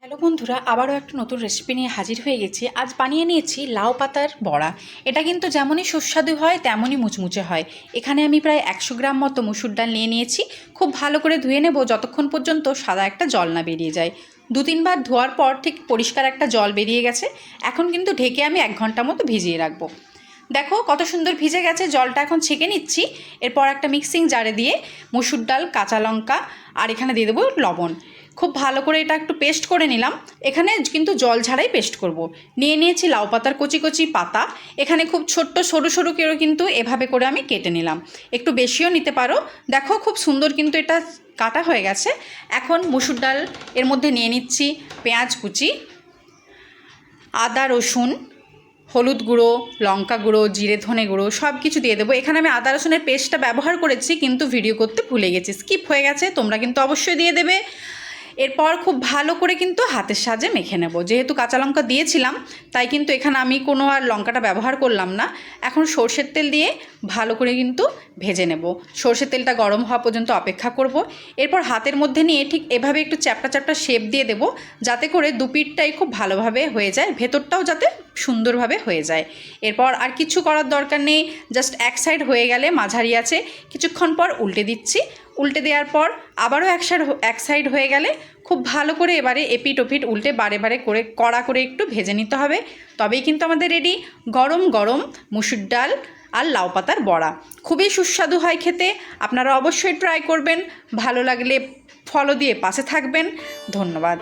Hello বন্ধুরা, আবারও একটা নতুন রেসিপি নিয়ে হাজির হয়ে গেছি। আজ বানিয়ে নিয়েছি লাউ পাতার বড়া। এটা কিন্তু যেমনই সুস্বাদু হয় তেমনই মুচমুচে হয়। এখানে আমি প্রায় 100 গ্রাম মতো মুসুর ডাল নিয়ে নিয়েছি। খুব ভালো করে ধুয়ে নেব যতক্ষণ পর্যন্ত সাদা একটা জল না বেরিয়ে যায়। 2-3 বার ধোয়ার পর ঠিক পরিষ্কার একটা জল বেরিয়ে গেছে। এখন কিন্তু ঢেকে আমি 1 ঘন্টা মতো ভিজিয়ে রাখবো। দেখো কত সুন্দর ভিজে গেছে, জলটা এখন ছেঁকে নিচ্ছি। এরপর একটা মিক্সিং জারে দিয়ে মসুর ডাল, কাঁচা লঙ্কা আর এখানে দিয়ে দেবো লবণ। খুব ভালো করে এটা একটু পেস্ট করে নিলাম। এখানে কিন্তু জল ছাড়াই পেস্ট করব। নিয়ে নিয়েছি লাউ পাতার কচি কচি পাতা। এখানে খুব ছোট্ট সরু সরু করে কিন্তু এভাবে করে আমি কেটে নিলাম। একটু বেশিও নিতে পারো। দেখো খুব সুন্দর কিন্তু এটা কাটা হয়ে গেছে। এখন মসুর ডাল এর মধ্যে নিয়ে নিচ্ছি পেঁয়াজ কুচি, আদা রসুন, হলুদ গুঁড়ো, লঙ্কা গুঁড়ো, জিরে ধনে গুঁড়ো সব কিছু দিয়ে দেবো। এখানে আমি আদা রসুনের পেস্টটা ব্যবহার করেছি কিন্তু ভিডিও করতে ভুলে গেছি, স্কিপ হয়ে গেছে, তোমরা কিন্তু অবশ্যই দিয়ে দেবে। এরপর খুব ভালো করে কিন্তু হাতের সাহায্যে মেখে নেব। যেহেতু কাঁচা লঙ্কা দিয়েছিলাম তাই কিন্তু এখানে আমি কোনো আর লঙ্কাটা ব্যবহার করলাম না। এখন সর্ষের তেল দিয়ে ভালো করে কিন্তু ভেজে নেব। সর্ষের তেলটা গরম হওয়া পর্যন্ত অপেক্ষা করব। এরপর হাতের মধ্যে নিয়ে ঠিক এভাবে একটু চ্যাপটা চ্যাপটা শেপ দিয়ে দেব, যাতে করে দুপিঠটাই খুব ভালোভাবে হয়ে যায়, ভেতরটাও যাতে সুন্দরভাবে হয়ে যায়। এরপর আর কিছু করার দরকার নেই, জাস্ট এক সাইড হয়ে গেলে মাঝারি আছে কিছুক্ষণ পর উল্টে দিচ্ছি। উল্টে দেওয়ার পর আবারও এক সাইড হয়ে গেলে খুব ভালো করে এবারে এপিট ওপিট উল্টে বারে বারে করে কড়া করে একটু ভেজে নিতে হবে। তবেই কিন্তু আমাদের রেডি গরম গরম মুসুর ডাল আর লাউ পাতার বড়া। খুবই সুস্বাদু হয় খেতে, আপনারা অবশ্যই ট্রাই করবেন। ভালো লাগলে ফলো দিয়ে পাশে থাকবেন। ধন্যবাদ।